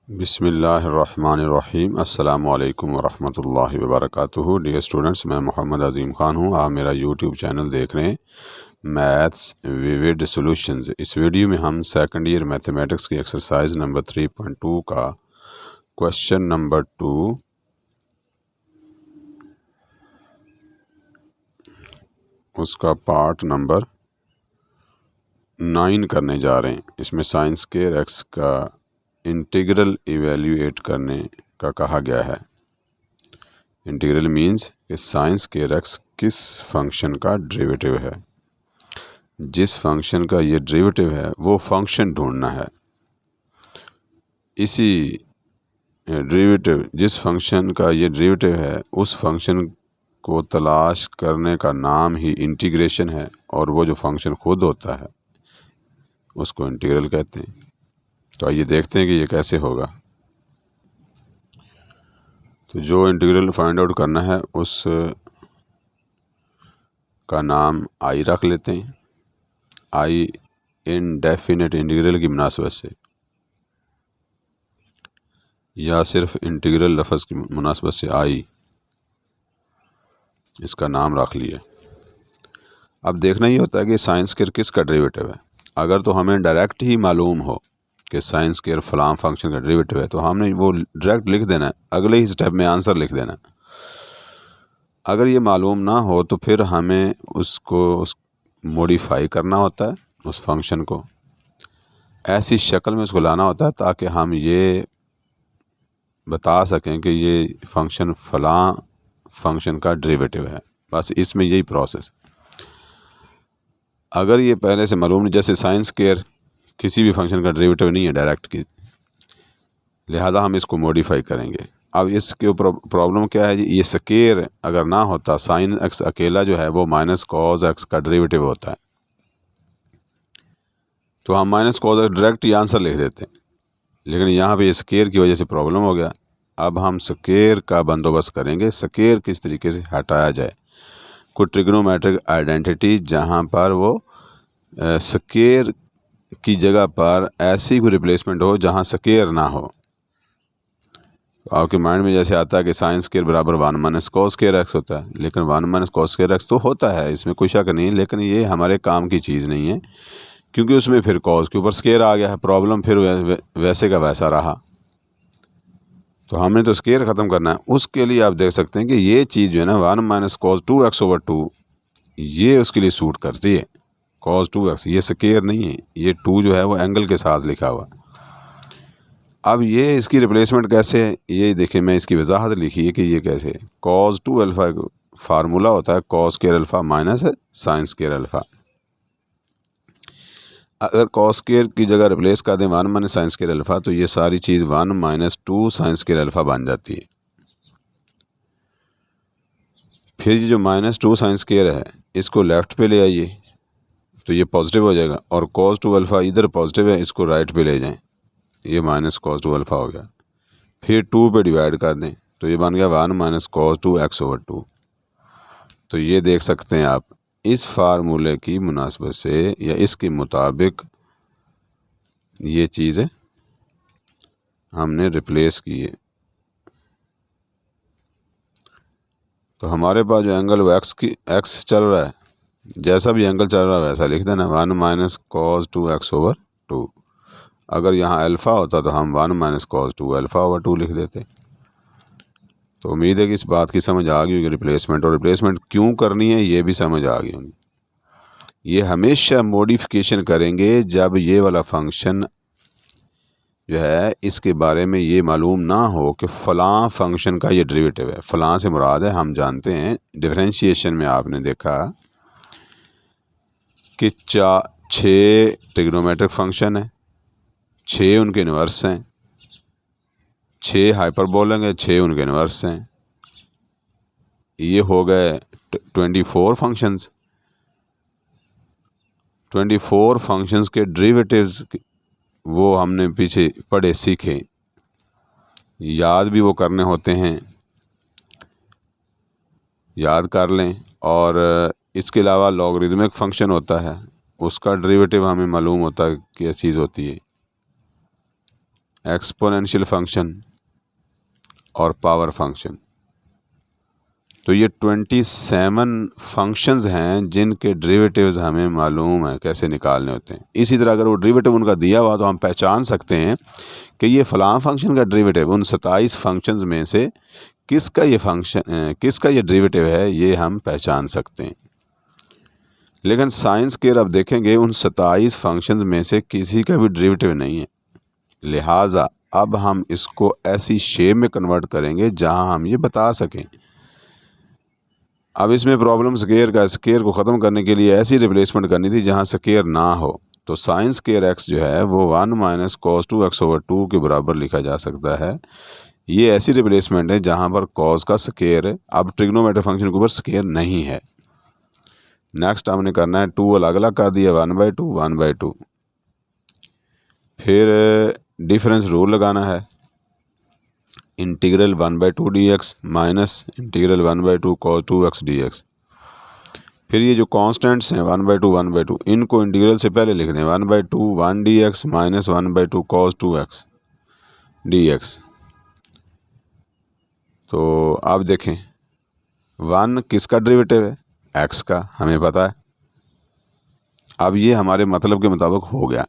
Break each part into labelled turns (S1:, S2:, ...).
S1: बिस्मिल्लाहिर्रहमानिर्रहीम अस्सलामु अलैकुम वरहमतुल्लाहि वबरकातुहू। डियर स्टूडेंट्स, मैं मोहम्मद अज़ीम ख़ान हूँ। आप मेरा यूट्यूब चैनल देख रहे हैं मैथ्स विविड सॉल्यूशंस। इस वीडियो में हम सेकंड ईयर मैथमेटिक्स की एक्सरसाइज नंबर 3.2 का क्वेश्चन नंबर 2 उसका पार्ट नंबर 9 करने जा रहे हैं। इसमें साइन स्क्वायर एक्स का इंटीग्रल इवेल्यूएट करने का कहा गया है। इंटीग्रल मीन्स कि साइन स्क्वायर एक्स किस फंक्शन का डेरिवेटिव है। जिस फंक्शन का ये डेरिवेटिव है वो फंक्शन ढूंढना है। इसी डेरिवेटिव जिस फंक्शन का ये डेरिवेटिव है उस फंक्शन को तलाश करने का नाम ही इंटीग्रेशन है, और वो जो फंक्शन खुद होता है उसको इंटीग्रल कहते हैं। तो आइए देखते हैं कि ये कैसे होगा। तो जो इंटीग्रल फाइंड आउट करना है उस का नाम आई रख लेते हैं। आई इनडेफिनेट इंटीग्रल की मुनासबत से, या सिर्फ इंटीग्रल लफ्ज़ की मुनासबत से आई इसका नाम रख लिया। अब देखना ही होता है कि साइन स्क्वायर किसका डेरिवेटिव है। अगर तो हमें डायरेक्ट ही मालूम हो कि साइन स्क्वायर फलां फंक्शन का डेरिवेटिव है तो हमने वो डायरेक्ट लिख देना है, अगले ही स्टेप में आंसर लिख देना है। अगर ये मालूम ना हो तो फिर हमें उसको मॉडिफाई करना होता है, उस फंक्शन को ऐसी शक्ल में उसको लाना होता है ताकि हम ये बता सकें कि ये फंक्शन फलां फंक्शन का डेरिवेटिव है। बस इसमें यही प्रोसेस। अगर ये पहले से मालूम नहीं, जैसे साइन स्क्वायर किसी भी फंक्शन का डेरिवेटिव नहीं है डायरेक्ट की, लिहाजा हम इसको मॉडिफाई करेंगे। अब इसके ऊपर प्रॉब्लम क्या है जी, ये स्क्वायर अगर ना होता, साइन एक्स अकेला जो है वो माइनस कॉज एक्स का डेरिवेटिव होता है, तो हम माइनस कॉज एक्स डायरेक्ट ही आंसर लिख देते हैं। लेकिन यहाँ पे स्क्वायर की वजह से प्रॉब्लम हो गया। अब हम स्क्वायर का बंदोबस्त करेंगे, स्क्वायर किस तरीके से हटाया जाए। कोई ट्रिग्नोमेट्रिक आइडेंटिटी जहाँ पर वो स्क्वायर की जगह पर ऐसी कोई रिप्लेसमेंट हो जहाँ स्क्वायर ना हो। तो आपके माइंड में जैसे आता है कि साइन स्क्वायर बराबर 1 माइनस कॉस स्क्वायर एक्स होता है, लेकिन 1 माइनस कॉस स्क्वायर एक्स तो होता है, इसमें कोई शक नहीं, लेकिन ये हमारे काम की चीज़ नहीं है, क्योंकि उसमें फिर कॉस के ऊपर स्क्वायर आ गया है। प्रॉब्लम फिर वैसे का वैसा रहा। तो हमने तो स्क्वायर ख़त्म करना है। उसके लिए आप देख सकते हैं कि ये चीज़ जो है ना 1 माइनस कॉस 2x/2 ये उसके लिए सूट करती है। कॉस 2x ये स्क्वायर नहीं है, ये 2 जो है वो एंगल के साथ लिखा हुआ। अब ये इसकी रिप्लेसमेंट कैसे है ये देखिए, मैं इसकी वजाहत लिखी है कि ये कैसे है। कॉस 2 अल्फ़ा फार्मूला होता है cos square alpha minus sine square alpha. अगर कॉस स्क्वायर की जगह रिप्लेस कर दें 1 माइनस साइन स्क्वायर अल्फ़ा, तो ये सारी चीज़ 1 माइनस 2 साइन स्क्वायर अल्फ़ा बन जाती है। फिर ये जो माइनस 2 साइन स्क्वायर है इसको लेफ़्ट पे ले आइए तो ये पॉजिटिव हो जाएगा, और कॉस 2 अल्फ़ा इधर पॉजिटिव है, इसको राइट पे ले जाएं, ये माइनस कॉस 2 अल्फ़ा हो गया। फिर 2 पे डिवाइड कर दें तो ये बन गया 1 माइनस कॉस 2x/2। तो ये देख सकते हैं आप, इस फार्मूले की मुनासबत से या इसके मुताबिक ये चीज़ें हमने रिप्लेस की है। तो हमारे पास जो एंगल वो एक्स चल रहा है, जैसा भी एंगल चल रहा है वैसा लिख देना 1 माइनस कॉस 2x/2। अगर यहाँ अल्फ़ा होता तो हम 1 माइनस कॉस 2 लिख देते। तो उम्मीद है कि इस बात की समझ आ गई होगी रिप्लेसमेंट, और रिप्लेसमेंट क्यों करनी है ये भी समझ आ गई होगी। ये हमेशा मॉडिफिकेशन करेंगे जब ये वाला फंक्शन जो है इसके बारे में ये मालूम ना हो कि फ़लाँ फंक्शन का ये डेरिवेटिव है। फ़लाँ से मुराद है, हम जानते हैं डिफरेंशिएशन में आपने देखा कि 6 ट्रिग्नोमेट्रिक फंक्शन है, 6 उनके इन्वर्स हैं, 6 हाइपरबोला हैं, 6 उनके इन्वर्स हैं। ये हो गए 24 फंक्शंस। 24 फंक्शंस के डेरिवेटिव्स वो हमने पीछे पढ़े सीखे, याद भी वो करने होते हैं, याद कर लें। और इसके अलावा लॉगरिदमिक फंक्शन होता है, उसका डेरिवेटिव हमें मालूम होता है क्या चीज़ होती है। एक्सपोनेंशियल फंक्शन और पावर फंक्शन। तो ये 27 फंक्शंस हैं जिनके डेरिवेटिव्स हमें मालूम है कैसे निकालने होते हैं। इसी तरह अगर वो डेरिवेटिव उनका दिया हुआ तो हम पहचान सकते हैं कि ये फ़लाँ फंक्शन का डेरिवेटिव उन 27 फंक्शंस में से किसका ये डेरिवेटिव है, ये हम पहचान सकते हैं। लेकिन साइंस केयर अब देखेंगे उन 27 फंक्शंस में से किसी का भी डेरिवेटिव नहीं है। लिहाजा अब हम इसको ऐसी शेप में कन्वर्ट करेंगे जहां हम ये बता सकें। अब इसमें प्रॉब्लम स्केयर को ख़त्म करने के लिए ऐसी रिप्लेसमेंट करनी थी जहां स्केयर ना हो। तो साइंस केयर एक्स जो है वो 1 माइनस कॉस 2x/2 के बराबर लिखा जा सकता है। ये ऐसी रिप्लेसमेंट है जहां पर कॉस का स्केयर अब ट्रिग्नोमेट्रिक फंक्शन के ऊपर स्केयर नहीं है। नेक्स्ट हमने करना है 2 अलग अलग कर दिया 1/2 1/2। फिर डिफरेंस रूल लगाना है, integral 1/2 dx minus integral 1/2 cos 2x dx। फिर ये जो कॉन्स्टेंट्स हैं 1/2 1/2 इनको इंटीग्रल से पहले लिख दें 1/2 1 dx minus 1/2 cos 2x dx। तो आप देखें 1 किसका डेरिवेटिव है, x का, हमें पता है। अब ये हमारे मतलब के मुताबिक हो गया,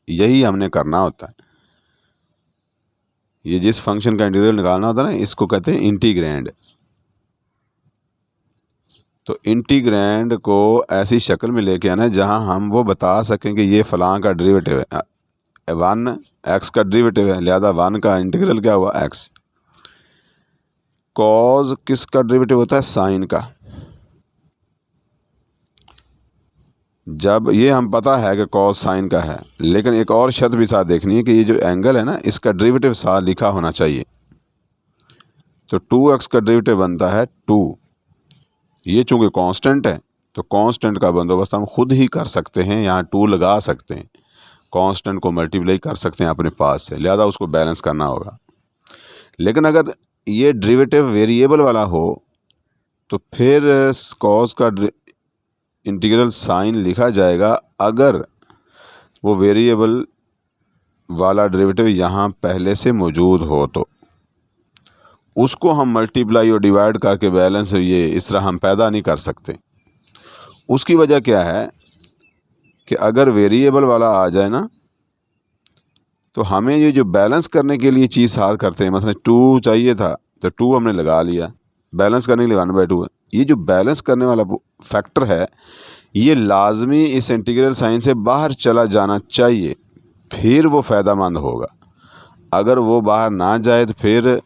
S1: यही हमने करना होता है। ये जिस फंक्शन का इंटीग्रल निकालना होता है ना, इसको कहते हैं इंटीग्रैंड। तो इंटीग्रैंड को ऐसी शक्ल में लेके आना जहां हम वो बता सकें कि ये फ़लाँ का डेरिवेटिव है। 1 x का डेरिवेटिव है, लिहाजा 1 का इंटीग्रल क्या हुआ x। कॉज किसका डेरिवेटिव होता है, साइन का। जब ये हम पता है कि कॉज साइन का है, लेकिन एक और शर्त भी साथ देखनी है कि ये जो एंगल है ना, इसका डेरिवेटिव साथ लिखा होना चाहिए। तो 2x का डेरिवेटिव बनता है 2। ये चूंकि कांस्टेंट है तो कांस्टेंट का बंदोबस्त हम खुद ही कर सकते हैं, यहाँ 2 लगा सकते हैं, कांस्टेंट को मल्टीप्लाई कर सकते हैं अपने पास से, लिहाजा उसको बैलेंस करना होगा। लेकिन अगर ये डेरिवेटिव वेरिएबल वाला हो तो फिर कॉज का इंटीग्रल साइन लिखा जाएगा अगर वो वेरिएबल वाला डेरिवेटिव यहाँ पहले से मौजूद हो। तो उसको हम मल्टीप्लाई और डिवाइड करके बैलेंस ये इस तरह हम पैदा नहीं कर सकते। उसकी वजह क्या है कि अगर वेरिएबल वाला आ जाए ना, तो हमें ये जो बैलेंस करने के लिए चीज़ साथ करते हैं, मतलब 2 चाहिए था तो 2 हमने लगा लिया, बैलेंस करने के लिए 1/2 है। ये जो बैलेंस करने वाला फैक्टर है ये लाजमी इस इंटीग्रल साइन से बाहर चला जाना चाहिए, फिर वो फ़ायदेमंद होगा। अगर वो बाहर ना जाए तो फिर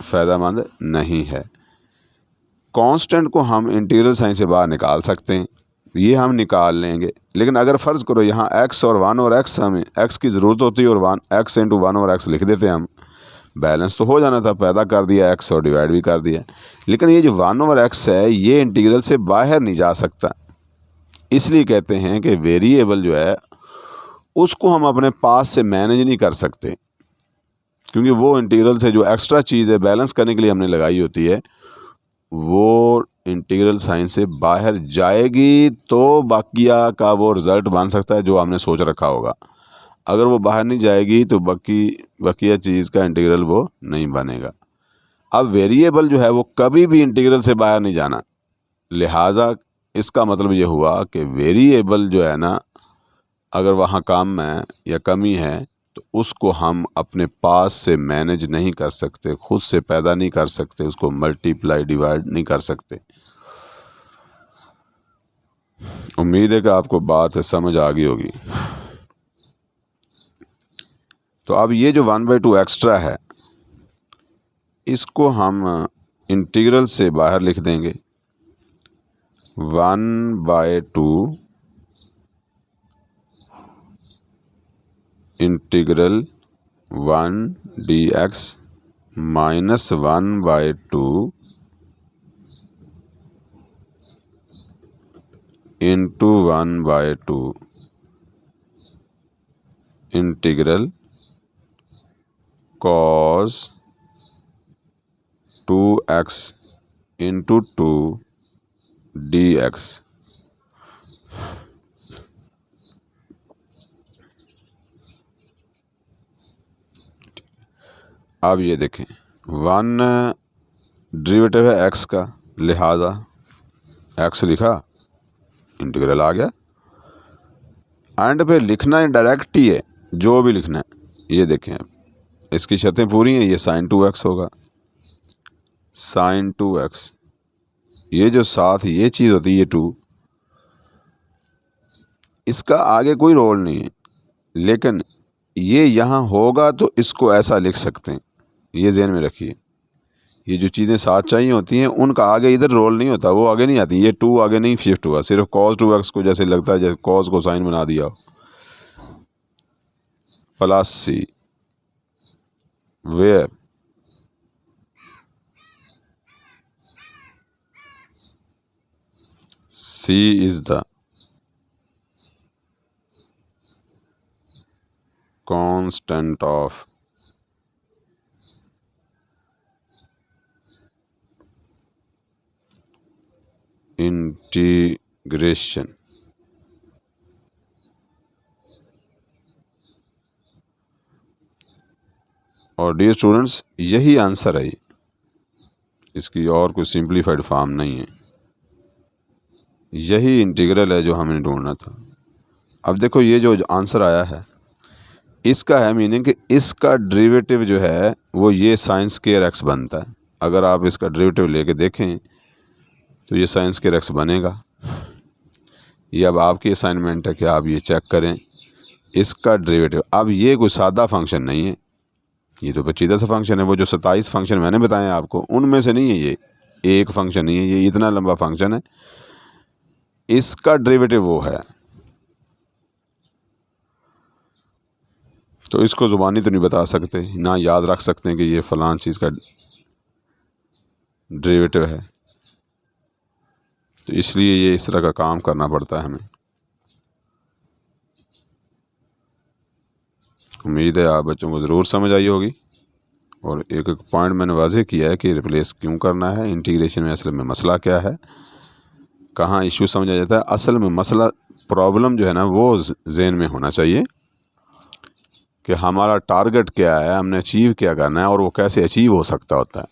S1: फ़ायदेमंद नहीं है। कांस्टेंट को हम इंटीग्रल साइन से बाहर निकाल सकते हैं, ये हम निकाल लेंगे। लेकिन अगर फ़र्ज़ करो यहाँ x और 1 और x हमें x की ज़रूरत होती है और 1x × 1 और x लिख देते हैं हम, बैलेंस तो हो जाना था, पैदा कर दिया x और डिवाइड भी कर दिया। लेकिन ये जो 1 और x है ये इंटीग्रल से बाहर नहीं जा सकता, इसलिए कहते हैं कि वेरिएबल जो है उसको हम अपने पास से मैनेज नहीं कर सकते, क्योंकि वो इंटीग्रल से जो एक्स्ट्रा चीज़ है बैलेंस करने के लिए हमने लगाई होती है वो इंटीग्रल साइन से बाहर जाएगी तो बाकिया का वो रिज़ल्ट बन सकता है जो हमने सोच रखा होगा। अगर वो बाहर नहीं जाएगी तो बाकिया चीज़ का इंटीग्रल वो नहीं बनेगा। अब वेरिएबल जो है वो कभी भी इंटीग्रल से बाहर नहीं जाना, लिहाजा इसका मतलब ये हुआ कि वेरिएबल जो है ना, अगर वहाँ कम है या कमी है तो उसको हम अपने पास से मैनेज नहीं कर सकते, खुद से पैदा नहीं कर सकते, उसको मल्टीप्लाई डिवाइड नहीं कर सकते। उम्मीद है कि आपको बात समझ आ गई होगी। तो अब ये जो 1/2 एक्स्ट्रा है इसको हम इंटीग्रल से बाहर लिख देंगे 1/2 integral 1 dx minus 1/2 into 1/2 integral cos 2x into 2 dx। अब ये देखें, वन डेरिवेटिव है एक्स का, लिहाजा एक्स लिखा, इंटीग्रल आ गया। एंड पे लिखना है डायरेक्ट ही है, जो भी लिखना है। ये देखें, इसकी शर्तें पूरी हैं, ये sin 2x होगा, sin 2x। ये जो साथ ये चीज़ होती है, ये 2, इसका आगे कोई रोल नहीं है, लेकिन ये यहाँ होगा तो इसको ऐसा लिख सकते हैं। ये ज़हन में रखिए, ये जो चीज़ें साथ चाहिए होती हैं उनका आगे इधर रोल नहीं होता, वो आगे नहीं आती। ये 2 आगे नहीं शिफ्ट हुआ, सिर्फ cos 2x को जैसे लगता है जैसे cos को साइन बना दिया हो, plus C, where C is the constant of integration। और डियर स्टूडेंट्स, यही आंसर है, इसकी और कोई सिंप्लीफाइड फॉर्म नहीं है, यही इंटीग्रल है जो हमें ढूंढना था। अब देखो, ये जो आंसर आया है इसका है मीनिंग कि इसका डेरिवेटिव जो है वो ये साइन स्क्वायर एक्स बनता है। अगर आप इसका डेरिवेटिव लेके देखें तो ये साइन स्क्वायर एक्स बनेगा। ये अब आपकी असाइनमेंट है कि आप ये चेक करें इसका डेरिवेटिव। अब ये कोई सादा फंक्शन नहीं है, ये तो पेचीदा सा फंक्शन है। वो जो 27 फंक्शन मैंने बताए आपको उनमें से नहीं है, ये एक फंक्शन नहीं है, ये इतना लंबा फंक्शन है। इसका डेरिवेटिव वो है, तो इसको ज़ुबानी तो नहीं बता सकते, ना याद रख सकते हैं कि ये फ़लाँ चीज़ का डेरिवेटिव है, तो इसलिए ये इस तरह का काम करना पड़ता है हमें। उम्मीद है आप बच्चों को ज़रूर समझ आई होगी। और एक एक पॉइंट मैंने वाज़ेह किया है कि रिप्लेस क्यों करना है, इंटीग्रेशन में असल में मसला क्या है, कहाँ इशू समझा जाता है। असल में मसला, प्रॉब्लम जो है ना वो ज़हन में होना चाहिए कि हमारा टारगेट क्या है, हमने अचीव क्या करना है और वो कैसे अचीव हो सकता होता है।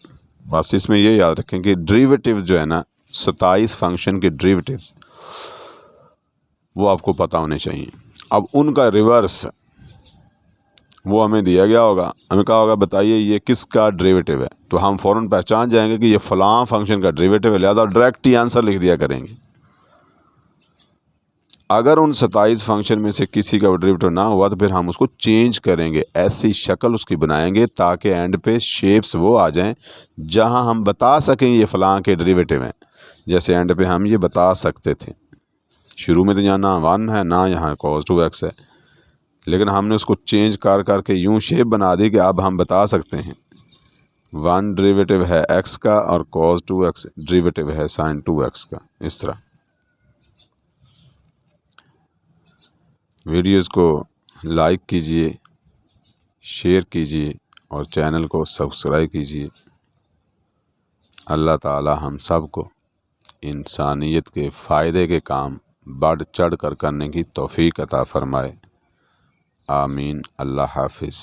S1: बस इसमें ये याद रखें कि डेरिवेटिव जो है ना 27 फंक्शन के डेरिवेटिव्स वो आपको पता होने चाहिए। अब उनका रिवर्स वो हमें दिया गया होगा, हमें कहा होगा बताइए ये किसका डेरिवेटिव है, तो हम फ़ौरन पहचान जाएंगे कि ये फ़लाँ फंक्शन का डेरिवेटिव है, लिहाजा डायरेक्ट ही आंसर लिख दिया करेंगे। अगर उन 27 फंक्शन में से किसी का डेरिवेटिव ना हुआ तो फिर हम उसको चेंज करेंगे, ऐसी शक्ल उसकी बनाएंगे ताकि एंड पे शेप्स वो आ जाएं जहां हम बता सकें ये फ़लाँ के डेरिवेटिव हैं। जैसे एंड पे हम ये बता सकते थे, शुरू में तो यहाँ ना 1 है ना यहाँ cos 2x है, लेकिन हमने उसको चेंज कर करके यूँ शेप बना दी कि अब हम बता सकते हैं 1 डेरिवेटिव है x का और cos 2x डेरिवेटिव है sin 2x का। इस तरह वीडियोज़ को लाइक कीजिए, शेयर कीजिए और चैनल को सब्सक्राइब कीजिए। अल्लाह ताला हम सब को इंसानियत के फ़ायदे के काम बढ़ चढ़ कर करने की तौफीक अता फ़रमाए। आमीन। अल्लाह हाफिज़।